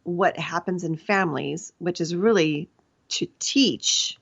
what happens in families, which is really to teach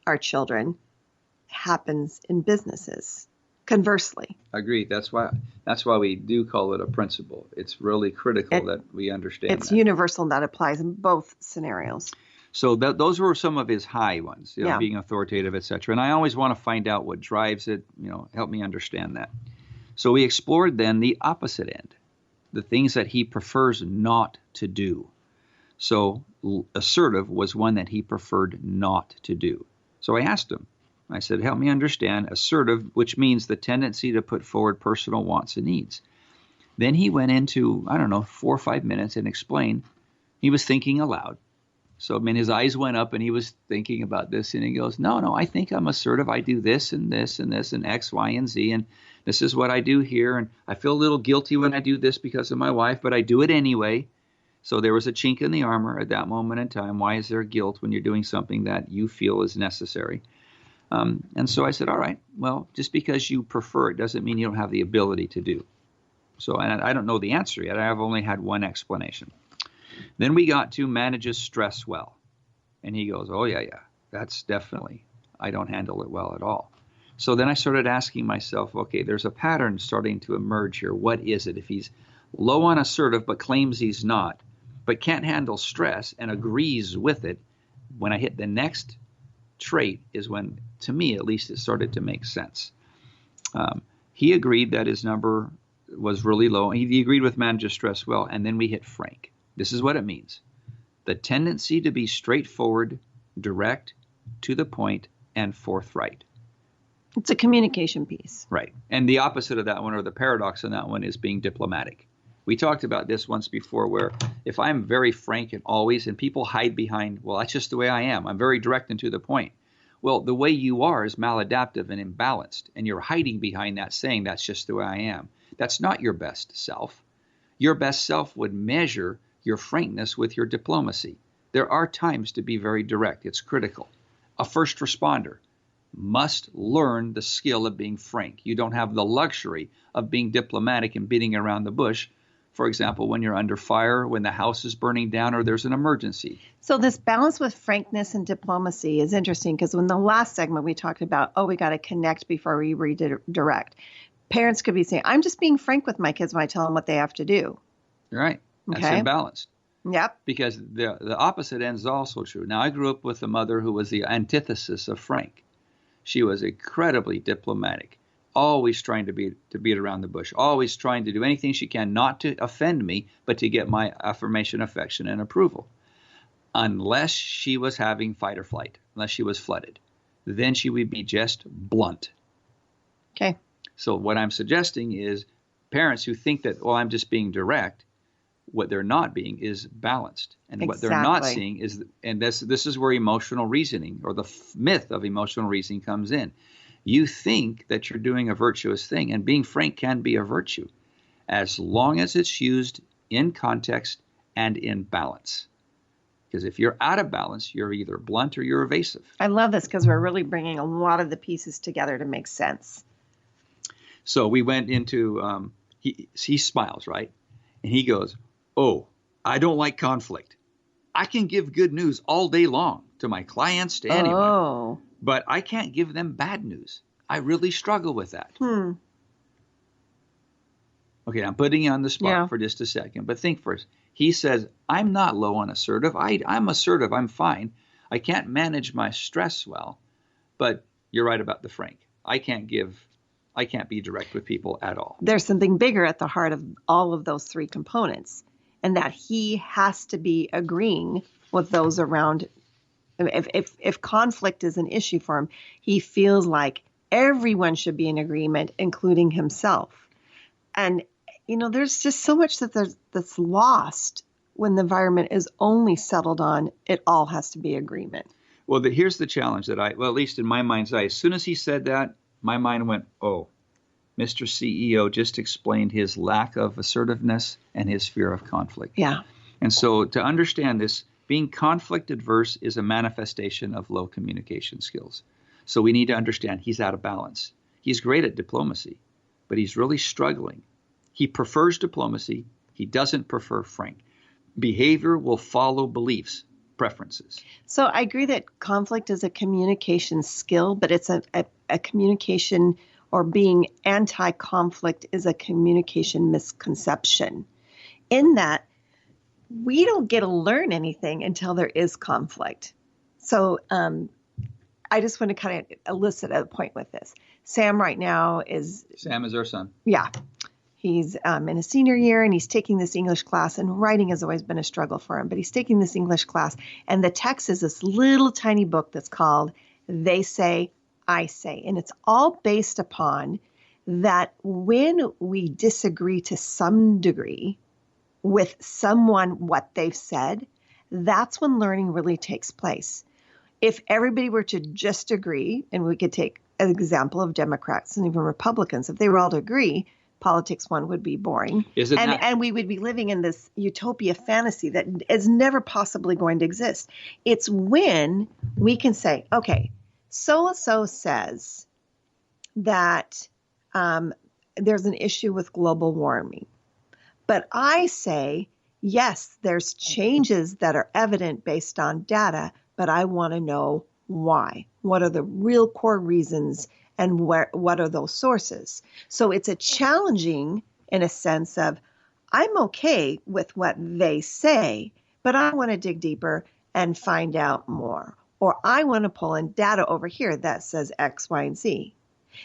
our children, happens in businesses. Conversely. Agreed. That's why we do call it a principle. It's really critical that we understand it's universal, and that applies in both scenarios. So those were some of his high ones, Yeah. being authoritative, etc. And I always want to find out what drives it, help me understand that. So we explored then the opposite end, the things that he prefers not to do. So assertive was one that he preferred not to do. So I asked him, I said, help me understand assertive, which means the tendency to put forward personal wants and needs. Then he went into, 4 or 5 minutes and explained. He was thinking aloud. So, his eyes went up and he was thinking about this. And he goes, no, I think I'm assertive. I do this and this and this and X, Y, and Z. And this is what I do here. And I feel a little guilty when I do this because of my wife, but I do it anyway. So there was a chink in the armor at that moment in time. Why is there guilt when you're doing something that you feel is necessary? And so I said, all right, well, just because you prefer it doesn't mean you don't have the ability to do. So, and I don't know the answer yet. I've only had one explanation. Then we got to manages stress well. And he goes, oh, yeah, that's definitely, I don't handle it well at all. So then I started asking myself, okay, there's a pattern starting to emerge here. What is it? If he's low on assertive but claims he's not, but can't handle stress and agrees with it, when I hit the next trait is when, to me at least, it started to make sense. He agreed that his number was really low. He agreed with manages stress well, and then we hit frank. This is what it means. The tendency to be straightforward, direct, to the point, and forthright. It's a communication piece. Right. And the opposite of that one, or the paradox in that one, is being diplomatic. We talked about this once before, where if I'm very frank and always, and people hide behind, well, that's just the way I am. I'm very direct and to the point. Well, the way you are is maladaptive and imbalanced, and you're hiding behind that, saying that's just the way I am. That's not your best self. Your best self would measure your frankness with your diplomacy. There are times to be very direct. It's critical. A first responder must learn the skill of being frank. You don't have the luxury of being diplomatic and beating around the bush. For example, when you're under fire, when the house is burning down, or there's an emergency. So this balance with frankness and diplomacy is interesting, because in the last segment we talked about, we got to connect before we redirect. Parents could be saying, I'm just being frank with my kids when I tell them what they have to do. You're right. That's Okay. imbalanced. Yep. Because the opposite end is also true. Now, I grew up with a mother who was the antithesis of frank. She was incredibly diplomatic, always trying to beat around the bush, always trying to do anything she can not to offend me, but to get my affirmation, affection, and approval. Unless she was having fight or flight, unless she was flooded, then she would be just blunt. Okay. So what I'm suggesting is parents who think that, well, I'm just being direct, what they're not being is balanced. And what they're not seeing is, and this is where emotional reasoning, or the myth of emotional reasoning, comes in. You think that you're doing a virtuous thing, and being frank can be a virtue, as long as it's used in context and in balance. Because if you're out of balance, you're either blunt or you're evasive. I love this, because we're really bringing a lot of the pieces together to make sense. So we went into, he smiles, right? And he goes, oh, I don't like conflict. I can give good news all day long to my clients, to anyone. Oh. But I can't give them bad news. I really struggle with that. Okay, I'm putting you on the spot for just a second, but think first. He says, I'm not low on assertive. I'm assertive. I'm fine. I can't manage my stress well, but you're right about the frank. I can't be direct with people at all. There's something bigger at the heart of all of those three components, and that he has to be agreeing with those around. If conflict is an issue for him, he feels like everyone should be in agreement, including himself. And, there's just so much that's lost when the environment is only settled on it all has to be agreement. Well, here's the challenge that at least in my mind's eye, as soon as he said that, my mind went, oh, Mr. CEO just explained his lack of assertiveness and his fear of conflict. Yeah. And so to understand this, being conflict adverse is a manifestation of low communication skills. So we need to understand he's out of balance. He's great at diplomacy, but he's really struggling. He prefers diplomacy. He doesn't prefer frank. Behavior will follow beliefs, preferences. So I agree that conflict is a communication skill, but it's a communication, or being anti-conflict is a communication misconception, in that we don't get to learn anything until there is conflict. So I just want to kind of elicit a point with this. Sam right now Sam is our son. Yeah. He's in his senior year, and he's taking this English class, and writing has always been a struggle for him, but he's taking this English class, and the text is this little tiny book that's called They Say, I Say. And it's all based upon that when we disagree to some degree with someone, what they've said, that's when learning really takes place. If everybody were to just agree, and we could take an example of Democrats and even Republicans, if they were all to agree, politics, one, would be boring. And we would be living in this utopia fantasy that is never possibly going to exist. It's when we can say, okay, so-and-so says that there's an issue with global warming. But I say, yes, there's changes that are evident based on data, but I want to know why. What are the real core reasons, and what are those sources? So it's a challenging, in a sense of, I'm okay with what they say, but I want to dig deeper and find out more. Or I want to pull in data over here that says X, Y, and Z.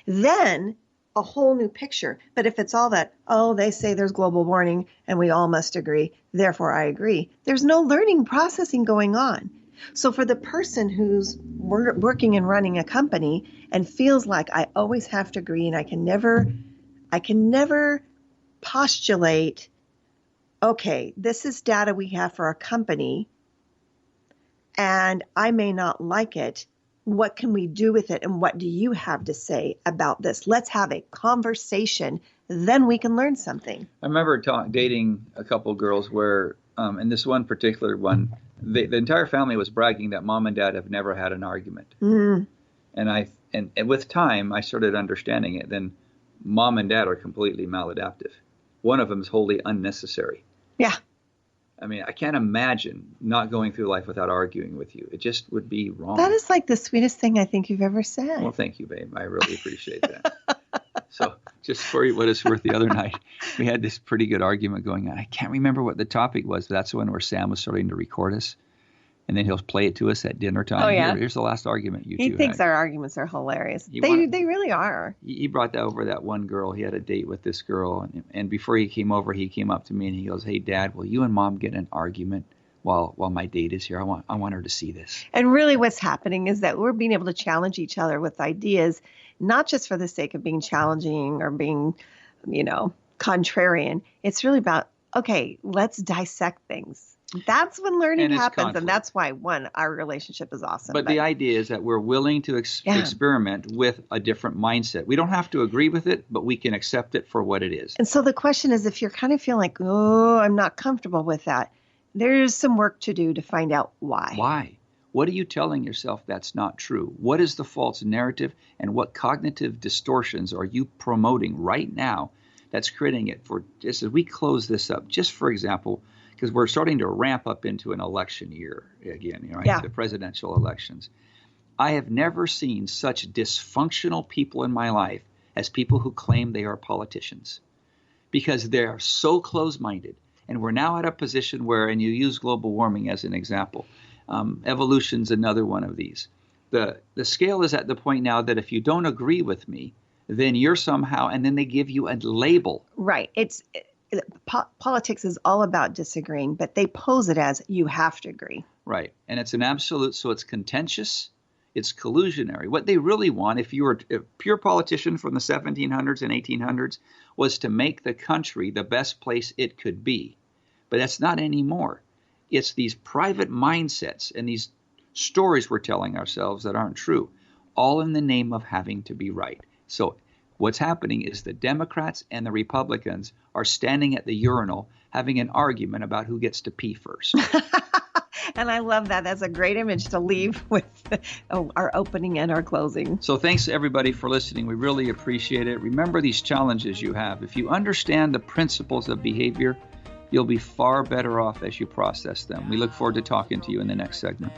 Then a whole new picture. But if it's all that, oh, they say there's global warming and we all must agree, therefore I agree, there's no learning processing going on. So for the person who's working and running a company and feels like I always have to agree, and I can never postulate, okay, this is data we have for our company, and I may not like it. What can we do with it? And what do you have to say about this? Let's have a conversation. Then we can learn something. I remember dating a couple girls where, in this one particular one, the entire family was bragging that mom and dad have never had an argument. Mm. And with time, I started understanding it. Then mom and dad are completely maladaptive. One of them is wholly unnecessary. Yeah. I mean, I can't imagine not going through life without arguing with you. It just would be wrong. That is like the sweetest thing I think you've ever said. Well, thank you, babe. I really appreciate that. So just for what it's worth, the other night, we had this pretty good argument going on. I can't remember what the topic was, but that's the one where Sam was starting to record us. And then he'll play it to us at dinner time. Oh, yeah. Here's the last argument you two had. He thinks our arguments are hilarious. They really are. He brought over that one girl. He had a date with this girl. And before he came over, he came up to me and he goes, hey, Dad, will you and Mom get an argument while my date is here? I want her to see this. And really what's happening is that we're being able to challenge each other with ideas, not just for the sake of being challenging or being, contrarian. It's really about, okay, let's dissect things. That's when learning happens. Conflict. And that's why, our relationship is awesome. But the idea is that we're willing to experiment with a different mindset. We don't have to agree with it, but we can accept it for what it is. And so the question is, if you're kind of feeling like, oh, I'm not comfortable with that, there's some work to do to find out why. Why? What are you telling yourself that's not true? What is the false narrative, and what cognitive distortions are you promoting right now that's creating it? For just as we close this up, just for example, because we're starting to ramp up into an election year again, the presidential elections. I have never seen such dysfunctional people in my life as people who claim they are politicians, because they are so close-minded. And we're now at a position where, and you use global warming as an example, evolution's another one of these. The scale is at the point now that if you don't agree with me, then you're somehow, and then they give you a label. Right. Politics is all about disagreeing, but they pose it as you have to agree. Right. And it's an absolute, so it's contentious, it's collusionary. What they really want, if you were a pure politician from the 1700s and 1800s, was to make the country the best place it could be. But that's not anymore. It's these private mindsets and these stories we're telling ourselves that aren't true, all in the name of having to be right. So what's happening is the Democrats and the Republicans are standing at the urinal having an argument about who gets to pee first. And I love that. That's a great image to leave with our opening and our closing. So thanks everybody for listening. We really appreciate it. Remember these challenges you have. If you understand the principles of behavior, You'll be far better off as you process them. We look forward to talking to you in the next segment.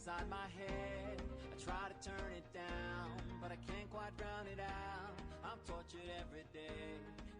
Inside my head, I try to turn it down, but I can't quite drown it out. I'm tortured every day.